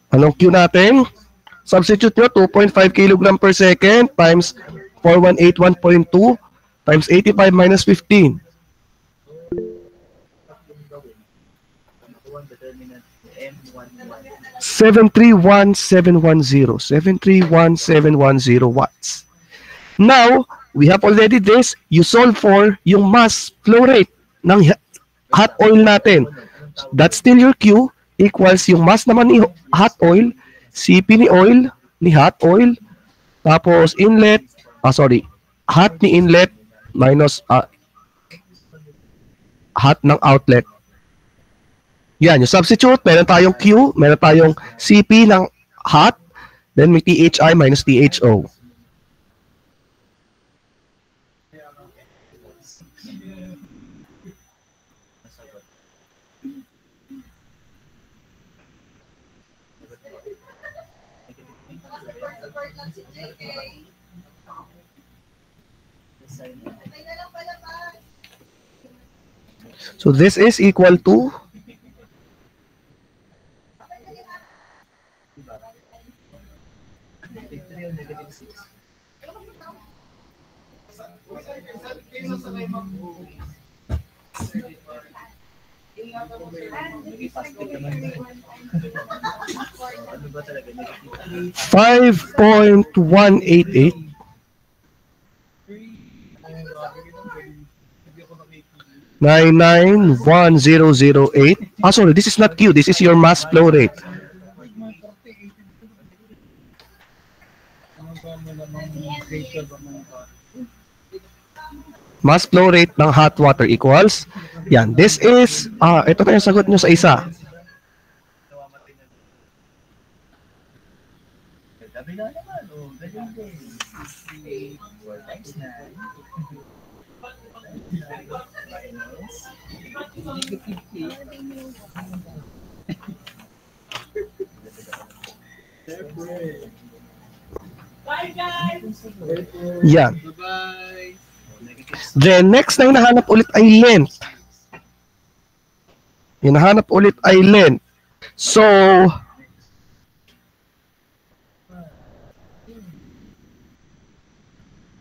Anong Q natin? Substitute nyo, 2.5 kilogram per second times 4181.2 times 85 minus 15. 731,710. 731,710 watts. Now, we have already this. You solve for yung mass flow rate ng hot oil natin. That's still your Q equals yung mass naman ni hot oil, CP ni oil, ni hot oil, tapos inlet, hot ni inlet minus hot ng outlet. Yan, yung substitute, meron tayong Q, meron tayong CP ng hot, then may THI minus THO. So this is equal to 5.188. Nine 1008. Sorry, this is not Q. This is your mass flow rate. Mass flow rate ng hot water equals, yan, this is, ito na yung sagot nyo sa isa. Yan. Then, next na hinahanap ulit ay length. Hinahanap ulit ay length. So,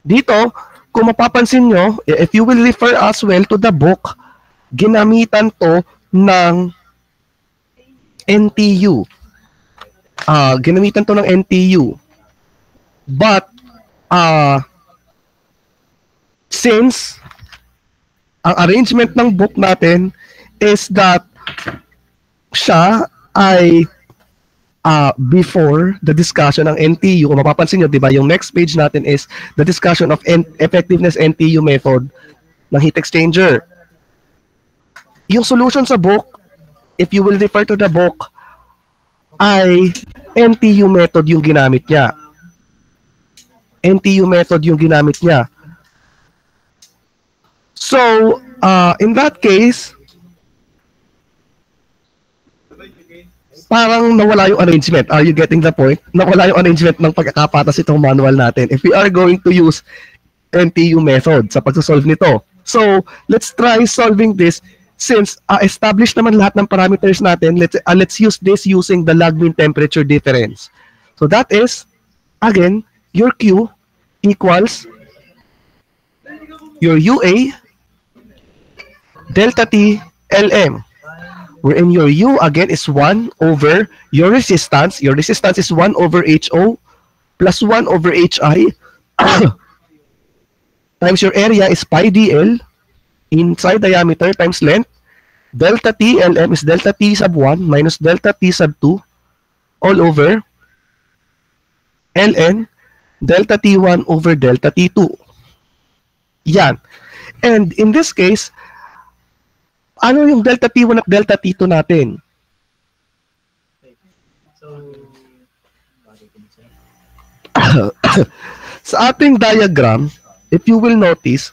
dito, kung mapapansin nyo, if you will refer as well to the book, ginamitan to ng NTU. Ginamitan to ng NTU. But, since ang arrangement ng book natin is that siya ay before the discussion ng NTU, kung mapapansin nyo, di ba, yung next page natin is the discussion of effectiveness NTU method ng heat exchanger. Yung solution sa book, if you will refer to the book, ay NTU method yung ginamit niya. NTU method yung ginamit niya. So, in that case, parang nawala yung arrangement. Are you getting the point? Nawala yung arrangement ng pagkakapatas itong manual natin. If we are going to use NTU method sa pagsasolve nito. So, let's try solving this since established naman lahat ng parameters natin. Let's use this using the log mean temperature difference. So, that is, again, your Q equals your UA delta T Lm, wherein your U again is 1 over your resistance. Your resistance is 1 over HO plus 1 over HI times your area is pi dl inside diameter times length. Delta T Lm is delta T sub 1 minus delta T sub 2 all over Ln delta T1 over delta T2. Yan. And in this case, ano yung delta T1 at delta T2 natin? Sa ating diagram, if you will notice,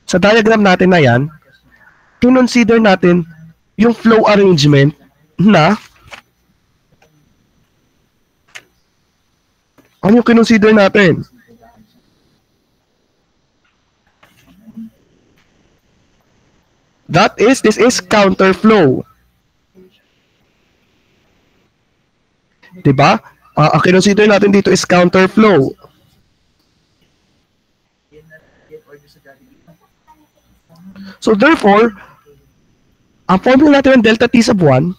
Sa diagram natin na yan, kinonsider natin yung flow arrangement na ano yung kinonsider natin? This is counterflow. Diba? Ang kinonsider natin dito is counterflow. So therefore, ang formula natin ng delta T sub 1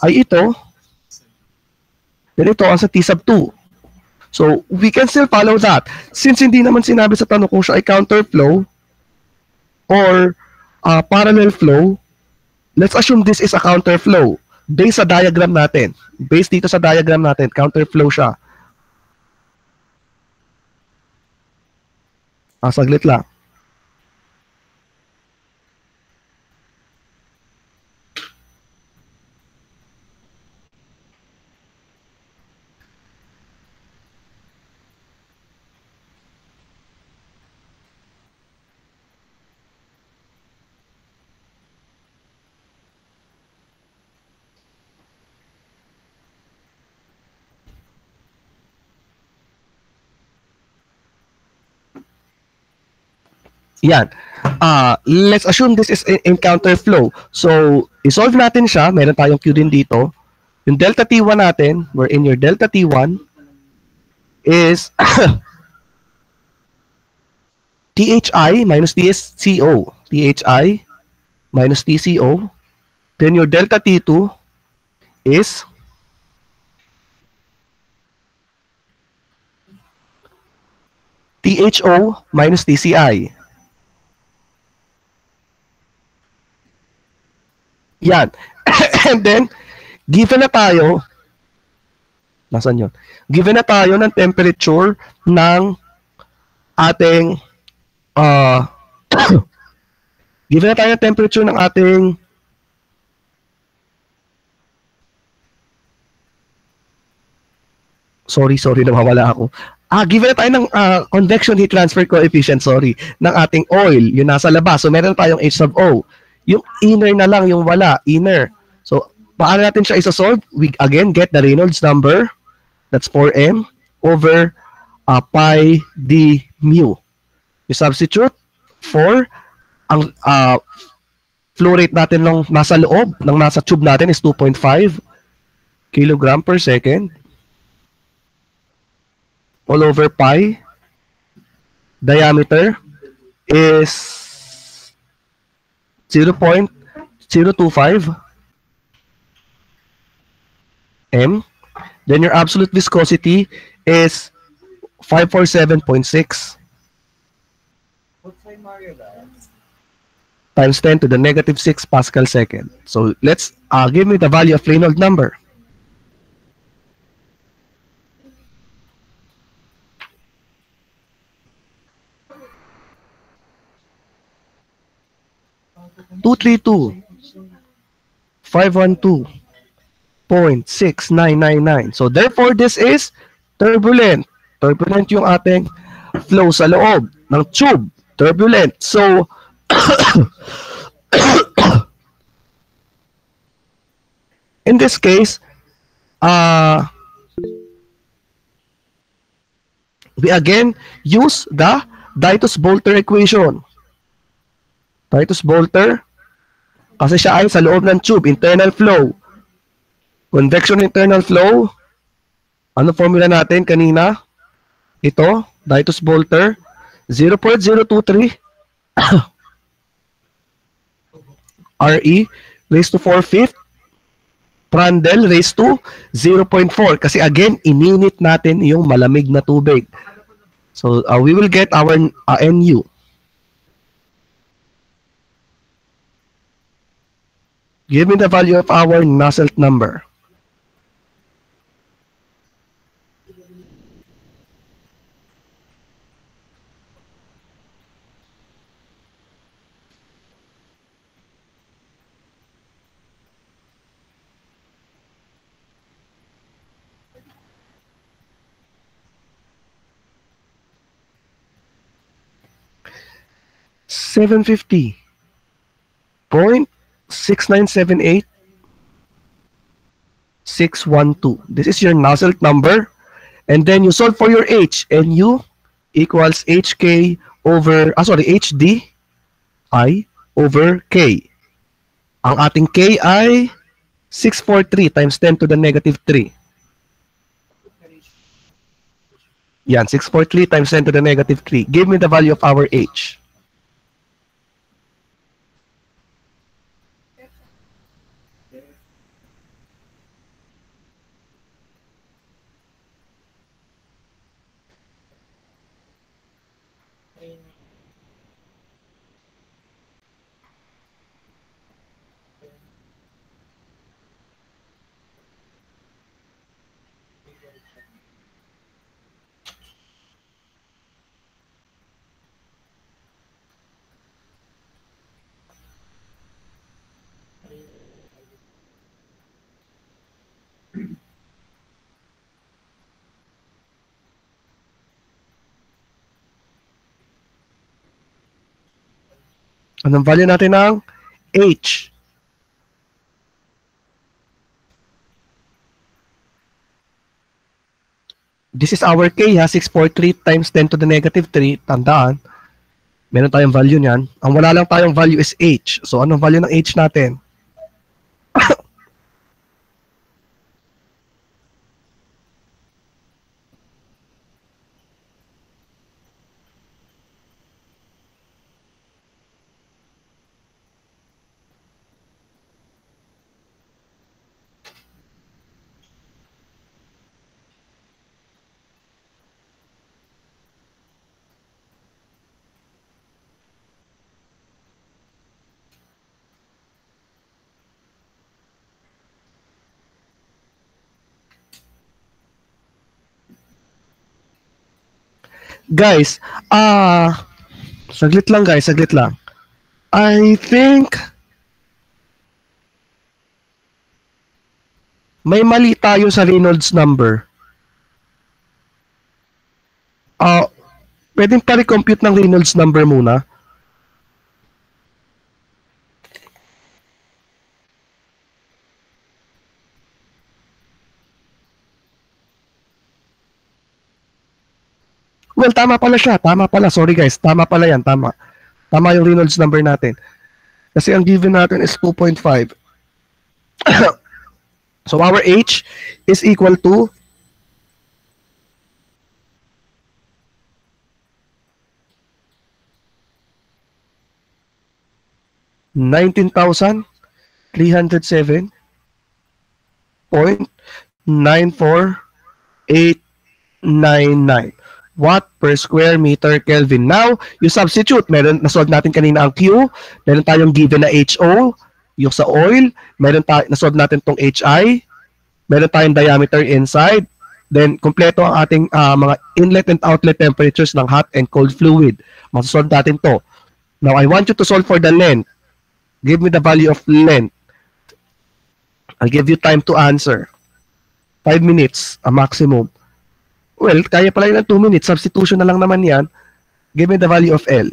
ay ito. Then ito ang sa T sub 2. So we can still follow that. Since hindi naman sinabi sa tanong kung siya ay counterflow or parallel flow, let's assume this is a counterflow. Based sa diagram natin. Based dito sa diagram natin, counterflow siya. Saglit lang. Yan. Let's assume this is in counterflow. So, isolve natin siya. Meron tayong Q din dito. Yung delta T1 natin, wherein your delta T1 is THI minus TSCO. THI minus TCO. Then your delta T2 is THO minus TCI. Yan. And then, given na tayo, nasan yun? Given na tayo ng temperature ng ating, given na tayo ng temperature ng ating, sorry, nawawala ako. Given na tayo ng convection heat transfer coefficient, ng ating oil, yung nasa labas. So, meron tayong H sub O. Yung inner na lang, yung wala, inner. So, paano natin siya isa-solve? We again get the Reynolds number. That's 4m over pi d mu. You substitute for ang flow rate natin ng nasa loob, ng nasa tube natin is 2.5 kilogram per second all over pi. Diameter is 0.025 m. Then your absolute viscosity is 547.6 times 10 to the negative 6 Pascal second. So let's give me the value of Reynolds number. Two 512.6999. So therefore, this is turbulent. Turbulent yung ating flow sa loob ng tube. Turbulent. So, in this case, we again use the Daitos-Boulter equation. Daitos-Boulter, kasi siya ay sa loob ng tube, internal flow. Convection internal flow, ano formula natin kanina? Ito, Daitos-Boulter, 0.023 RE raised to 4/5 Prandtl raised to 0.4 kasi again, ininit natin yung malamig na tubig. So, we will get our NU. Give me the value of our Nusselt number. 750. 0.6978 This is your Nusselt number. And then you solve for your H. And U equals HK over, HD I over K. Ang ating K ay 643 times 10 to the negative 3. Yan, 643 times 10 to the negative 3. Give me the value of our H. Anong value natin ng H? This is our K, ha? 643 times 10 to the negative 3. Tandaan, meron tayong value niyan. Ang wala lang tayong value is H. So, anong value ng H natin? Guys, saglit lang guys, saglit lang. I think may mali tayo sa Reynolds number. Pwedeng pa-recompute ng Reynolds number muna. Well, tama pala siya. Tama pala. Sorry guys. Tama pala yan. Tama. Tama yung Reynolds number natin. Kasi ang given natin is 2.5. So our H is equal to 19,307.94899 watt per square meter Kelvin. Now, you substitute. Nasolve natin kanina ang Q. Meron tayong given na HO, yung sa oil. Nasolve natin tong HI. Meron tayong diameter inside. Then, kompleto ang ating mga inlet and outlet temperatures ng hot and cold fluid. Masasolve natin to. Now, I want you to solve for the length. Give me the value of length. I'll give you time to answer. 5 minutes, a maximum. Well, kaya pala yun ng 2 minutes. Substitution na lang naman yan. Give me the value of L.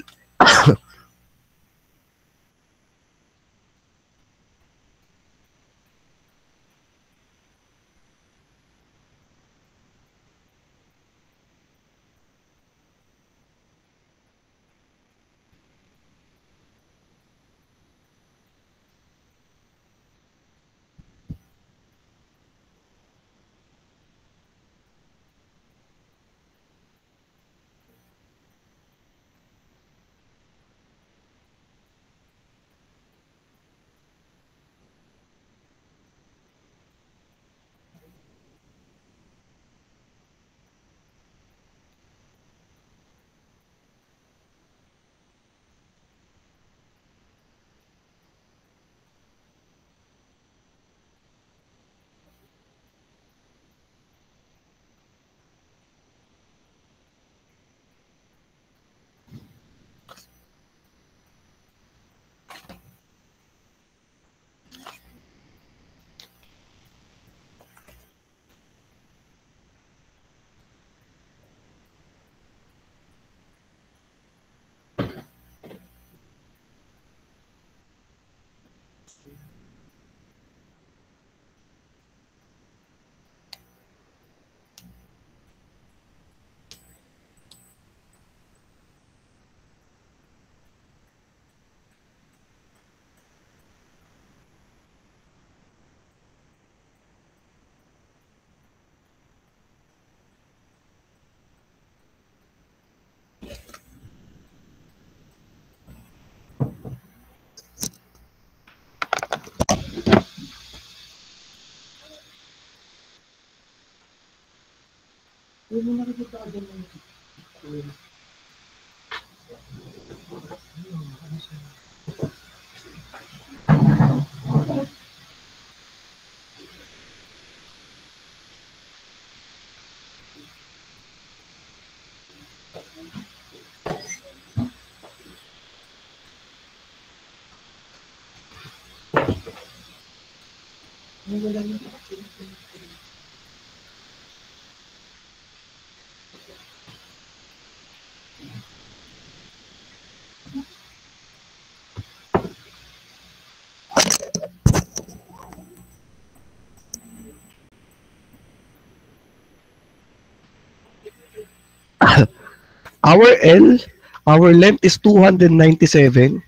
Our L, our length is 297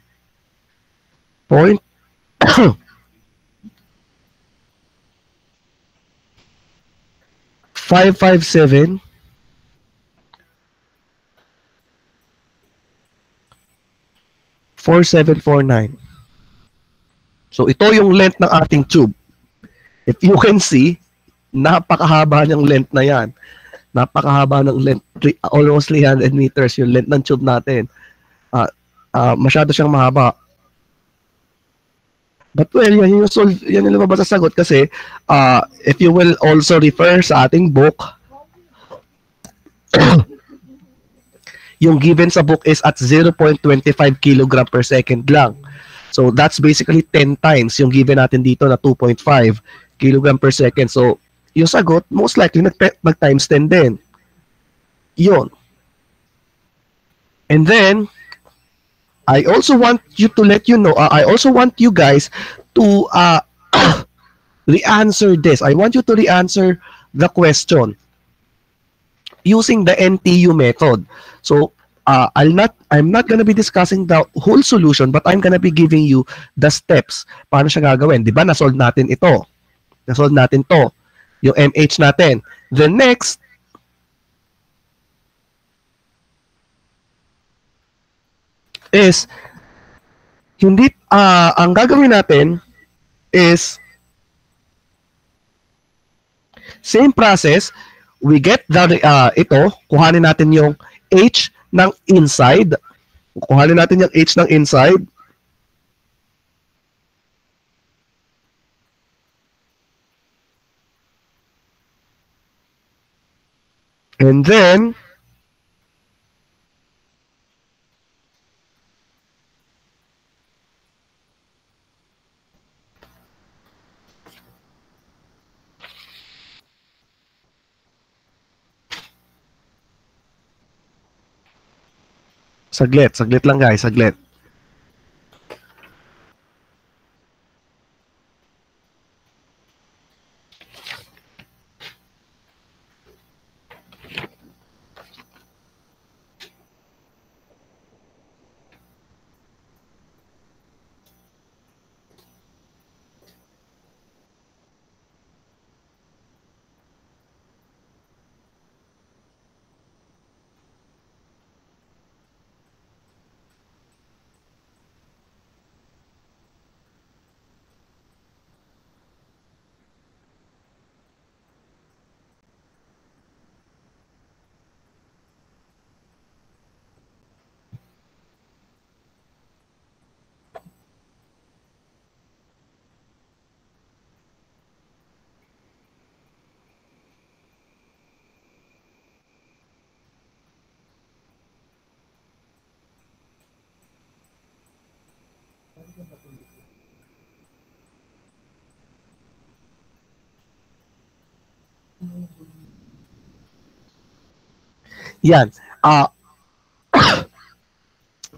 point 557 4749. So ito yung length ng ating tube. If you can see, napakahaba ng length na yan. Napakahaba ng length, almost 300 meters yung length ng tube natin. Masyado siyang mahaba. But well, yan yung lumabas sa sagot kasi if you will also refer sa ating book, yung given sa book is at 0.25 kilogram per second lang. So that's basically 10 times yung given natin dito na 2.5 kilogram per second. So yung sagot, most likely nag-times 10 din. Yun. And then, I also want you to let you know, I also want you guys to re-answer this. I want you to re-answer the question using the NTU method. So, I'm not gonna be discussing the whole solution, but I'm gonna be giving you the steps. Paano siya gagawin? Di ba? Nasolve natin ito. Nasolve natin to. Yung MH natin. The next, is hindi ang gagawin natin is same process. We get the ito, kuhanin natin yung H ng inside. Kuhanin natin yung H ng inside. And then saglit lang guys, saglit. Yan.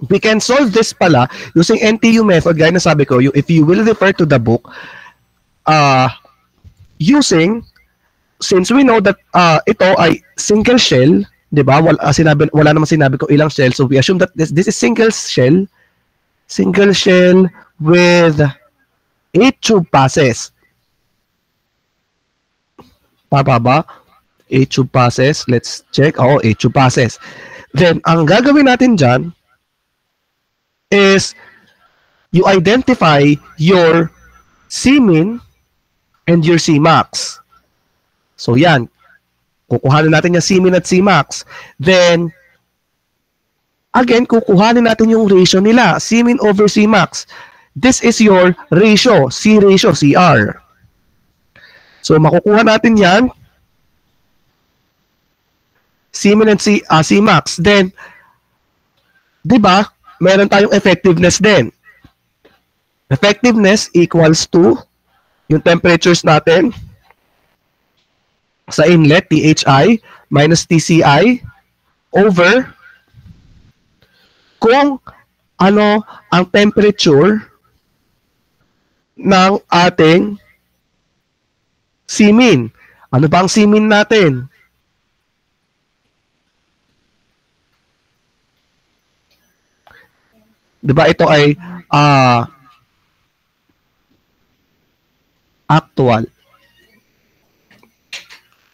We can solve this pala using NTU method, gaya na sabi ko, if you will refer to the book, using, since we know that ito ay single shell, di ba? Wala naman sinabi ko ilang shell, so we assume that this is single shell with 8 tube passes. Tama ba? 8 tube passes. Let's check. 8 tube passes. Then, ang gagawin natin dyan is you identify your Cmin and your Cmax. So, yan. Kukuhanin natin yung Cmin at Cmax. Then, again, kukuhanin natin yung ratio nila, Cmin over Cmax. This is your ratio, C ratio, CR. So, makukuha natin yan, Cmin and Cmax. Then, di ba, meron tayong effectiveness din. Effectiveness equals to yung temperatures natin sa inlet, THI minus TCI over kung ano ang temperature ng ating Cmin. Ano ba ang Cmin natin? Diba ito ay actual.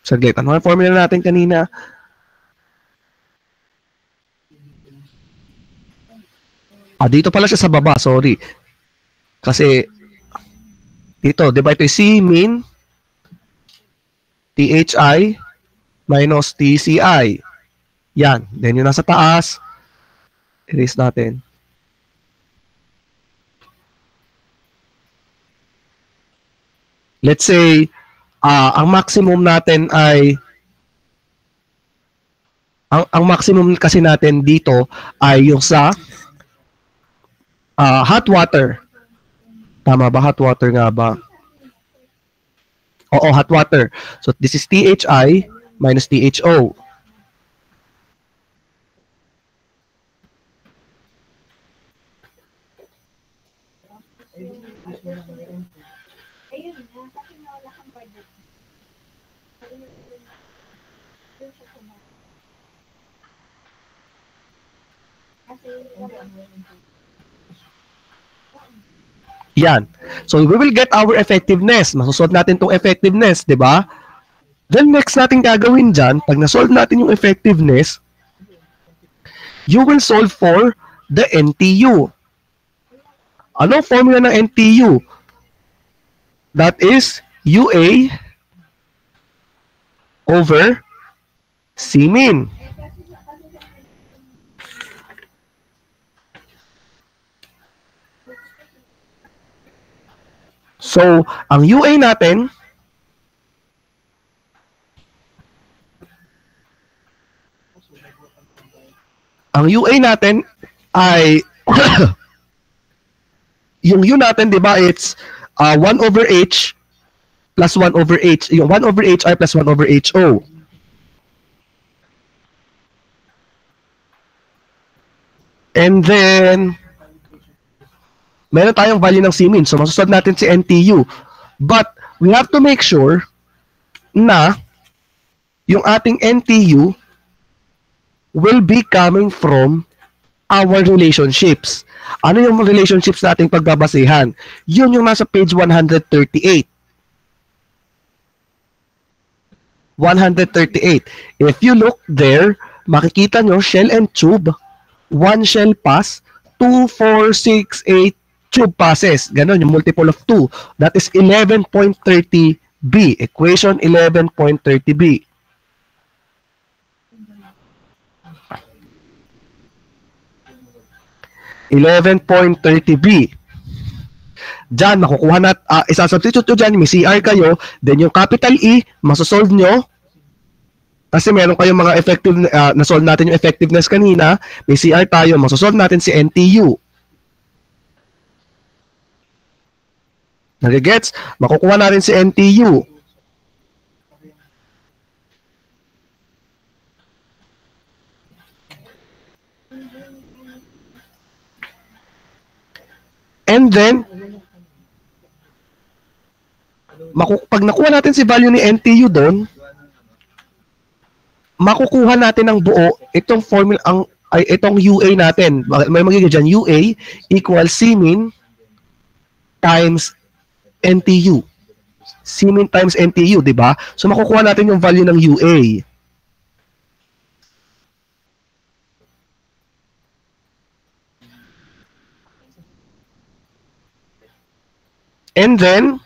Saglit. Ano ang formula natin kanina? Dito pala siya sa baba. Sorry. Kasi, dito, di ba ito yung Cmin, THI, minus TCI. Yan. Then yung nasa taas, erase natin. Let's say, ang maximum natin ay ang maximum kasi natin dito ay yung sa hot water. Tama ba? Hot water nga ba? Oo, hot water. So this is THI minus THO. Yan. So we will get our effectiveness. Masusod natin tong effectiveness, di ba? Then next natin gagawin dyan, pag na-solve natin yung effectiveness, you will solve for the NTU. Ano formula ng NTU? That is UA over Cmin. So, ang UA natin ay yung U natin, di ba, it's 1 over H plus 1 over H. Yung 1 over HI plus 1 over HO. And then, meron tayong value ng Cmin. So, masusod natin si NTU. But, we have to make sure na yung ating NTU will be coming from our relationships. Ano yung relationships nating pagbabasehan? Yun yung nasa page 138. 138. If you look there, makikita nyo shell and tube, 1 shell pass, 2, 4, 6, 8 tube passes. Ganon, yung multiple of 2. That is 11.30b. Equation 11.30b. Diyan, makukuha na, isa-substitute nyo dyan, may CR kayo, then yung capital E, masosolve nyo, kasi meron kayong mga effective, nasolve natin yung effectiveness kanina, may CR tayo, masosolve natin si NTU. Nagigets? Makukuha natin si NTU. And then, pag nakuha natin si value ni NTU doon, makukuha natin ang buo, itong formula, itong UA natin. May magiging dyan, UA equals Cmin times NTU. Cmin times NTU, di ba? So, makukuha natin yung value ng UA. And then,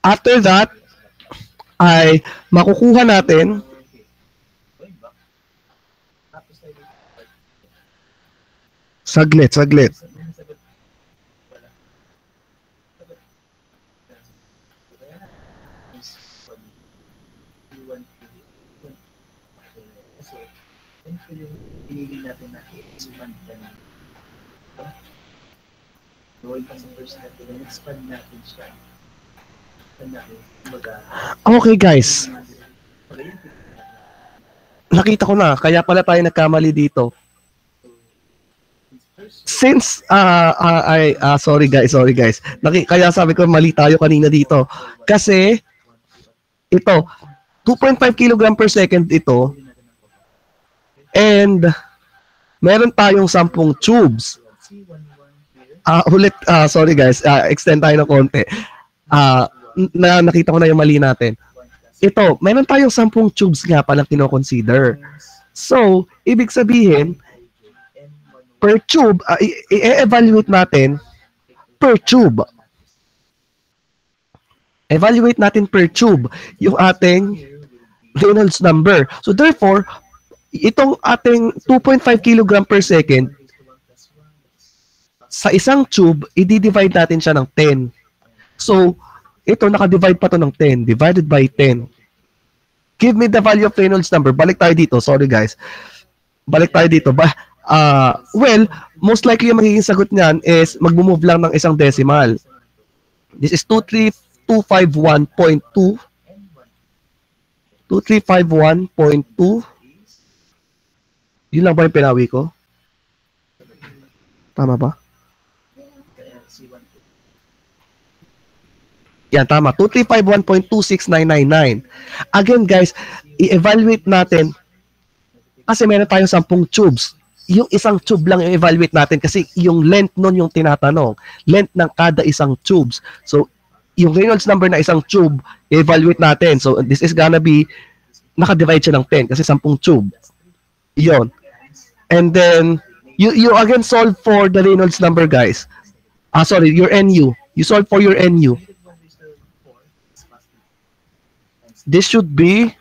after that, ay makukuha natin saglit. Pinili natin na expand na doon pa sa first natin, expand natin siya. Okay guys, nakita ko na, kaya pala tayo nagkamali dito. Since, sorry guys. Kaya sabi ko mali tayo kanina dito. Kasi, ito, 2.5 kg per second ito, and meron tayong 10 tubes. Sorry guys, extend tayo ng konti. Nakita ko na yung mali natin. Ito, meron tayong 10 tubes nga palang kino-consider. So, ibig sabihin, per tube, i-evaluate natin per tube. Evaluate natin per tube yung ating Reynolds number. So, therefore, itong ating 2.5 kg per second, sa isang tube, i-divide natin siya ng 10. So, ito, naka-divide pa to ng 10. Divided by 10. Give me the value of Reynolds number. Balik tayo dito. Sorry, guys. Balik tayo dito. Well, most likely yung magiging sagot niyan is mag-move lang ng isang decimal. This is 23251.2. 2351.2. Yun lang ba yung pinawi ko? Tama ba? Yan, tama. 2351.26999. Again, guys, i-evaluate natin kasi meron tayong 10 tubes. Yung isang tube lang yung evaluate natin kasi yung length nun yung tinatanong. Length ng kada isang tubes. So, yung Reynolds number na isang tube, i-evaluate natin. So, this is gonna be, naka-divide siya ng 10 kasi 10 tube. Yon. And then, you again solve for the Reynolds number, guys. Sorry, your NU. You solve for your NU. This should be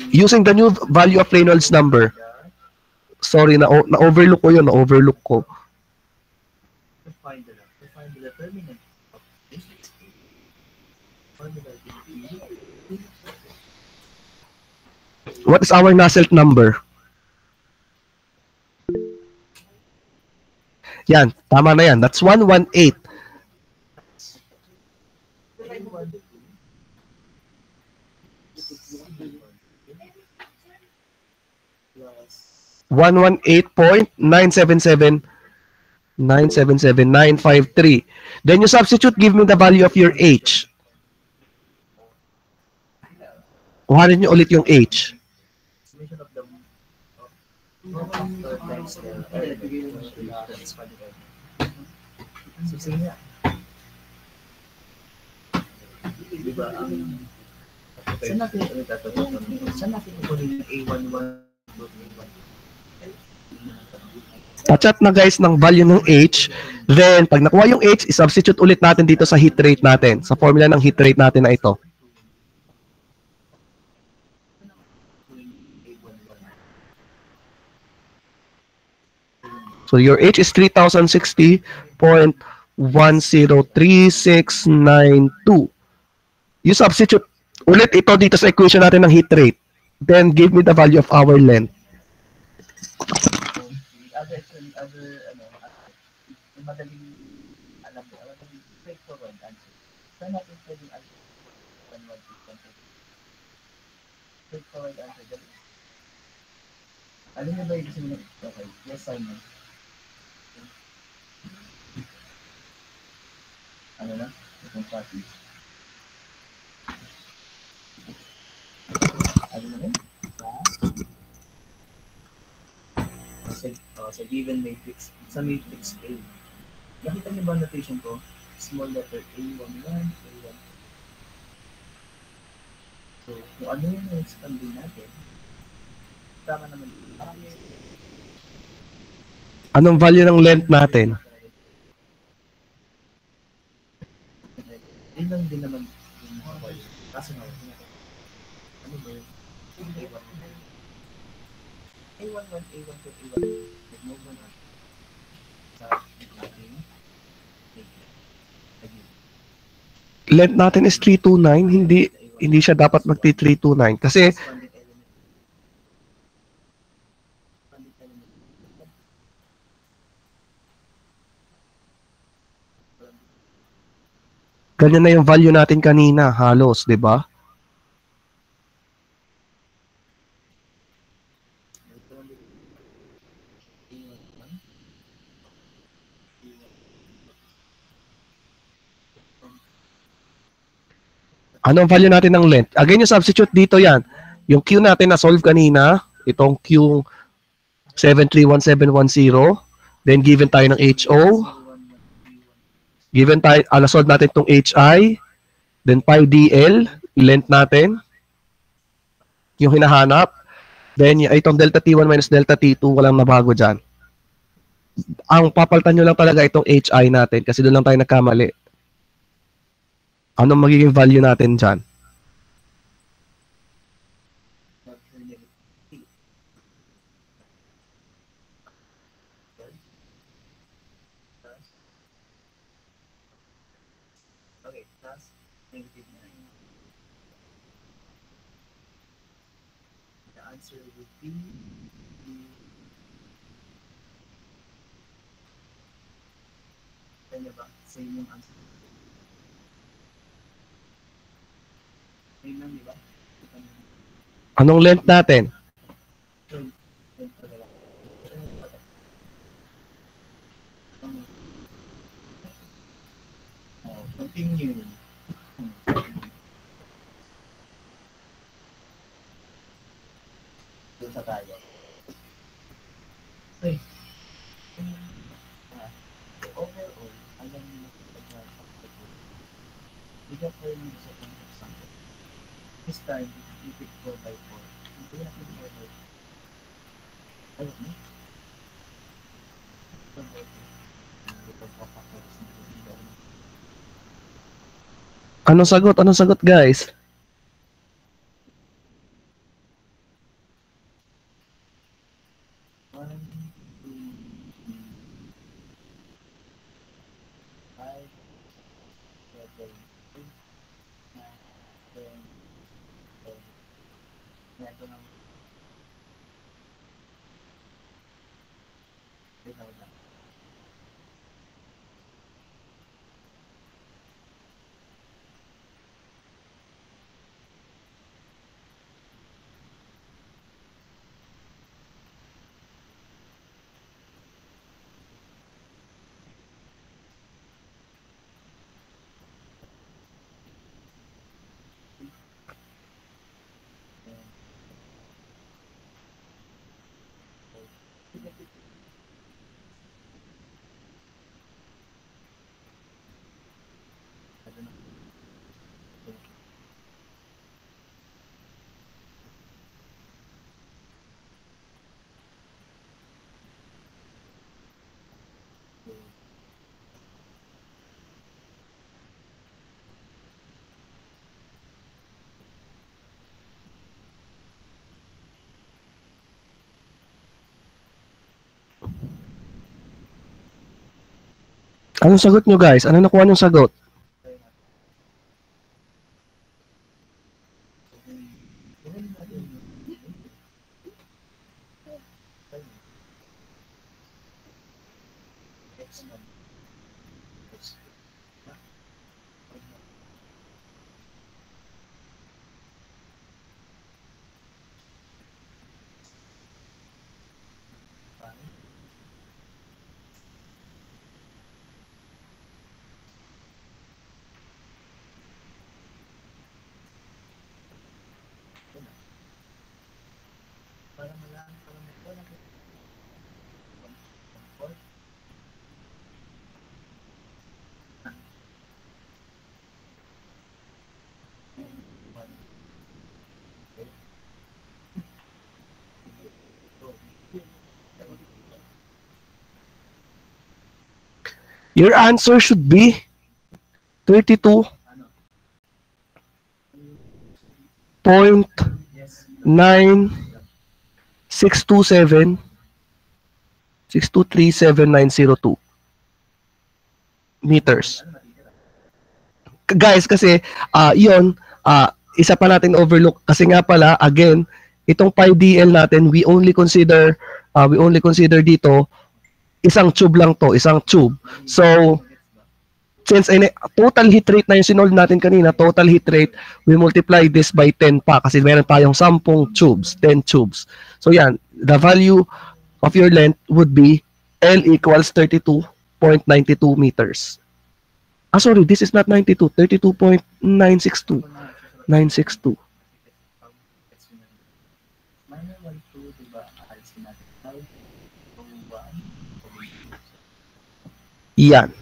using the new value of Reynolds number. Sorry, na-overlook ko yun. Na-overlook ko. What is our Nusselt number? Yan, tama na yan. That's 118. $118.977,953. Then you substitute, give me the value of your H. Kuhanin nyo ulit yung H. Diba saan natin kukunin yung A11? Tachat na guys ng value ng H. Then, pag nakuha yung H, i-substitute ulit natin dito sa heat rate natin. Sa formula ng heat rate natin na ito. So, your H is 3060.103692. You substitute ulit ito dito sa equation natin ng heat rate. Then, give me the value of our length. Madaling alam mo, straightforward answer. Saan natin pwedeng answer? Straightforward answer. Alam niyo ba yung gusto nyo? Okay, yes, Simon. Ano na? Itong copy. Ano na yun? Sa given matrix, sa matrix A. Nakita niyo ba notation ko? Small letter A11, A1. So, kung ano yung expand din natin, tama naman. Anong value ng length natin? lang din naman yung mobile. Kaso nga, ano ba yun? A1. A11, A12, A1. Nag-move na sa ating Length natin is 329, hindi siya dapat magti 329 kasi ganyan na yung value natin kanina, halos, 'di ba? Anong value natin ng length? Again, yung substitute dito yan. Yung Q natin na solve kanina, itong Q 731710, then given tayo ng HO, given tayo, solve natin itong HI, then pi DL, length natin, yung hinahanap, then itong delta T1 minus delta T2, walang nabago dyan. Ang papalitan nyo lang talaga itong HI natin kasi doon lang tayo nagkamali. Anong magiging value natin dyan? okay, plus negative 9. The answer would be kanya ba? Same yung answer. Same lang, di ba? Anong length natin? Continue. Doon sa tayo. Ay. Overall, alam mo na bigyan ko yung isa pang example. This time, you pick 4x4. Hindi na pick 4x4. Ayun mo? 4x4. Anong sagot? Anong sagot, guys? Anong sagot nyo, guys? Ano nakuha nyong sagot? Para malaman ko lang ito na Your answer should be 32 0.9627 6237902 meters. Guys, kasi yun, isa pa natin overlook kasi nga pala, again, itong 5DL natin, we only consider dito isang tube lang to, isang tube. So, since total heat rate na yung sinold natin kanina, total heat rate, we multiply this by 10 pa kasi meron tayong 10 tubes, 10 tubes. So yan, the value of your length would be L equals 32.92 meters. Sorry, this is not 92, 32.962. 962. Yan.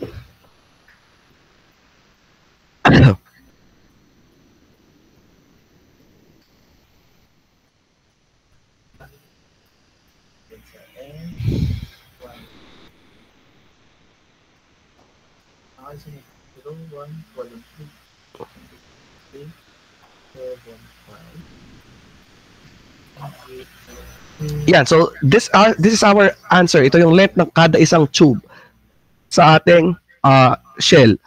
Yan, so this is our answer. Ito yung length ng kada isang tube sa ating shell.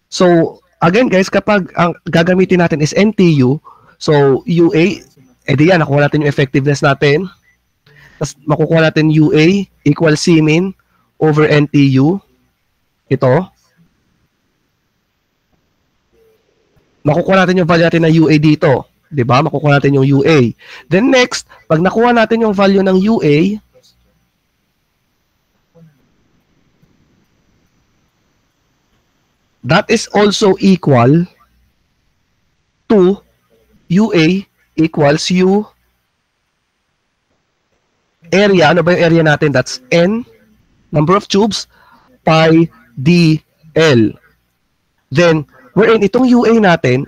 So, again guys, kapag ang gagamitin natin is NTU, so UA, edi yan, nakuha natin yung effectiveness natin. Tapos makukuha natin UA equals Cmin over NTU. Ito. Makukuha natin yung value natin ng UA dito. Diba? Makukuha natin yung UA. Then next, pag nakuha natin yung value ng UA, that is also equal to UA equals U area. Ano ba yung area natin? That's N, number of tubes, pi DL. Then, wherein itong UA natin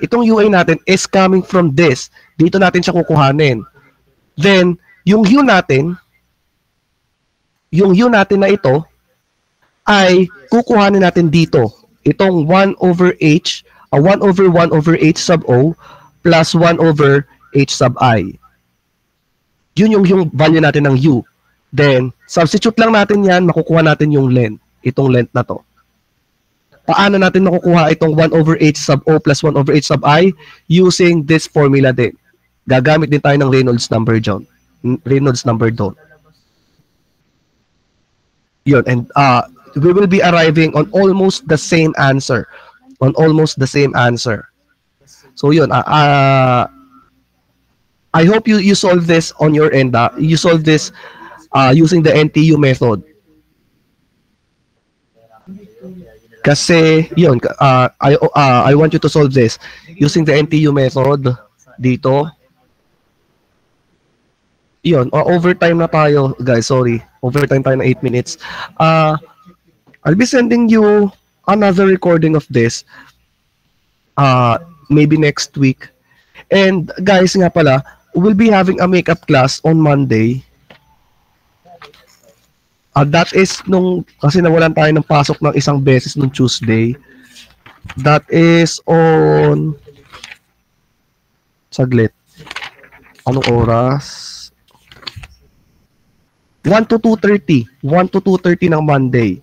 is coming from this. Dito natin siya kukuhanin. Then, yung U natin na ito, ay kukuhanin natin dito. Itong 1 over H, 1 over 1 over H sub O plus 1 over H sub I. Yun yung value natin ng U. Then, substitute lang natin yan, makukuha natin yung length. Itong length na to. Paano natin makukuha itong 1 over H sub O plus 1 over H sub I? Using this formula din. Gagamit din tayo ng Reynolds number doon. Reynolds number doon. Yun. And we will be arriving on almost the same answer. So yun. I hope you solve this on your end. You solve this using the NTU method. Kasi, yun, I want you to solve this using the NTU method dito. Yun, overtime na tayo, guys, sorry. Overtime tayo na 8 minutes. I'll be sending you another recording of this maybe next week. And, guys, nga pala, we'll be having a makeup class on Monday. That is kasi nawalan tayo ng pasok ng isang beses nung Tuesday. That is on, saglit. Anong oras? 1 to 2:30. 1 to 2:30 ng Monday.